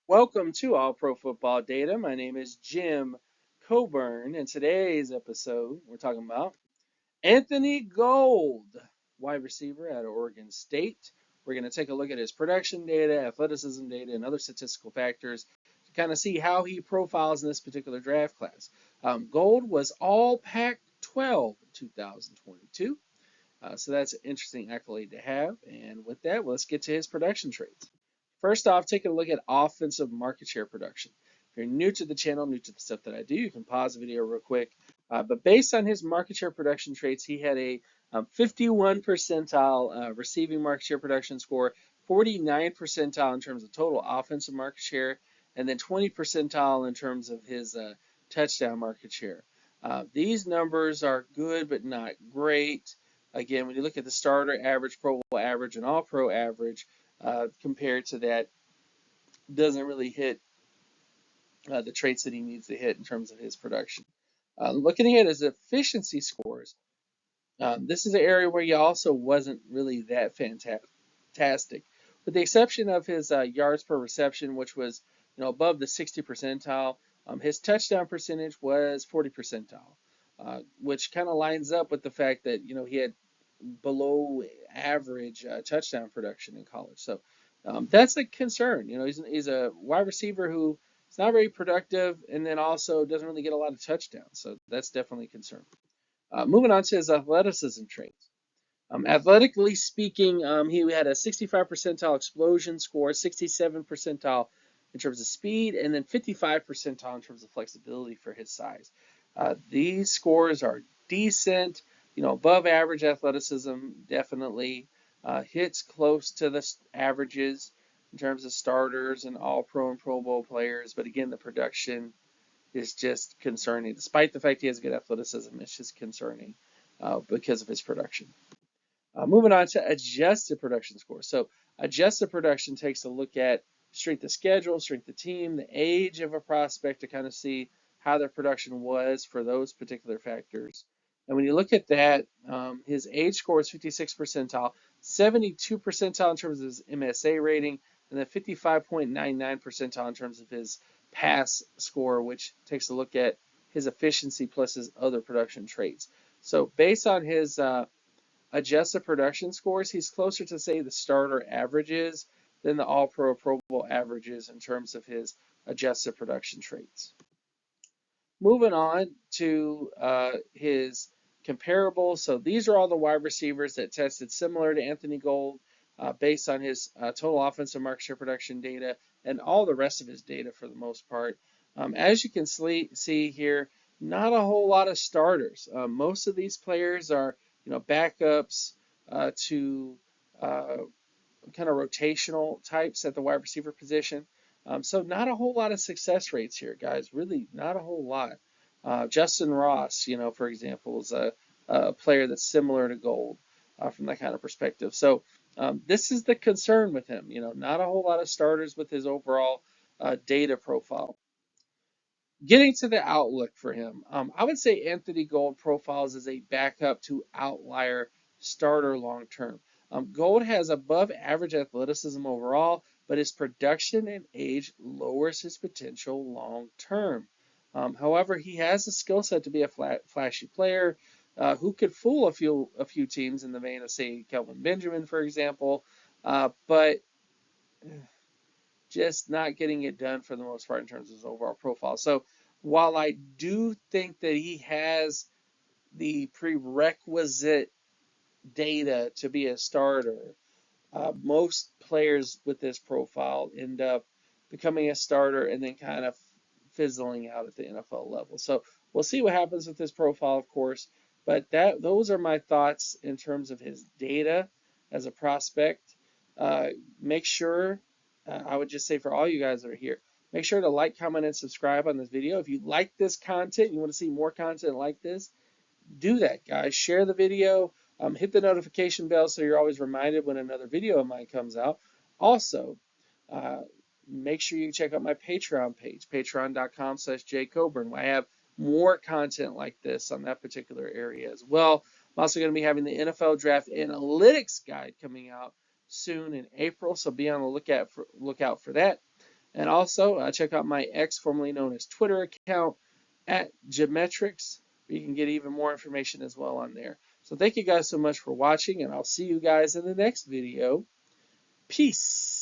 Welcome to All Pro Football Data. My name is Jim Coburn, and today's episode we're talking about Anthony Gould, wide receiver out of Oregon State. We're going to take a look at his production data, athleticism data, and other statistical factors to kind of see how he profiles in this particular draft class. Gould was all Pac-12 in 2022, so that's an interesting accolade to have. And with that, let's get to his production traits. First off, take a look at offensive market share production. If you're new to the channel, new to the stuff that I do, you can pause the video real quick. But based on his market share production traits, he had a 51 percentile receiving market share production score, 49 percentile in terms of total offensive market share, and then 20 percentile in terms of his touchdown market share. These numbers are good, but not great. Again, when you look at the starter average, Pro Bowl average, and All Pro average, compared to that, doesn't really hit the traits that he needs to hit in terms of his production. Looking at his efficiency scores, this is an area where he also wasn't really that fantastic, with the exception of his yards per reception, which was above the 60 percentile. His touchdown percentage was 40 percentile, which kind of lines up with the fact that he had below average touchdown production in college. So that's a concern. He's a wide receiver who is not very productive, and then also doesn't really get a lot of touchdowns. So that's definitely a concern. Moving on to his athleticism traits. Athletically speaking, he had a 65 percentile explosion score, 67 percentile in terms of speed, and then 55 percentile in terms of flexibility for his size. These scores are decent, above average athleticism, definitely. Hits close to the averages in terms of starters and all pro and Pro Bowl players. But again, the production is just concerning. Despite the fact he has good athleticism, it's just concerning because of his production. Moving on to adjusted production score. So adjusted production takes a look at strength of schedule, strength of team, the age of a prospect to kind of see how their production was for those particular factors. And when you look at that, his age score is 56 percentile, 72 percentile in terms of his MSA rating, and then 55.99 percentile in terms of his pass score, which takes a look at his efficiency plus his other production traits. So based on his adjusted production scores, he's closer to, say, the starter averages than the All-Pro Pro Bowl averages in terms of his adjusted production traits. Moving on to his comparables. So these are all the wide receivers that tested similar to Anthony Gould based on his total offensive market share production data and all the rest of his data for the most part. As you can see here, not a whole lot of starters. Most of these players are backups to kind of rotational types at the wide receiver position. So not a whole lot of success rates here, guys. Really not a whole lot. Justin Ross, for example, is a player that's similar to Gould from that kind of perspective. So this is the concern with him. Not a whole lot of starters with his overall data profile. Getting to the outlook for him, I would say Anthony Gould profiles as a backup to outlier starter long term. Gould has above average athleticism overall, but his production and age lowers his potential long term. However, he has a skill set to be a flashy player who could fool a few teams in the vein of, say, Kelvin Benjamin, for example, but just not getting it done for the most part in terms of his overall profile. So while I do think that he has the prerequisite data to be a starter, most players with this profile end up becoming a starter and then kind of fizzling out at the NFL level. So we'll see what happens with this profile, of course, but those are my thoughts in terms of his data as a prospect. Make sure, I would just say for all you guys that are here, make sure to like, comment, and subscribe on this video. If you like this content, you want to see more content like this, do that, guys. Share the video. Hit the notification bell so you're always reminded when another video of mine comes out. Also, make sure you check out my Patreon page, patreon.com/jcoburn, where I have more content like this on that particular area as well. I'm also going to be having the NFL Draft Analytics Guide coming out soon in April, so be on the lookout for that. And also check out my X, formerly known as Twitter account, at Geometrics. You can get even more information as well on there. So thank you guys so much for watching, and I'll see you guys in the next video. Peace.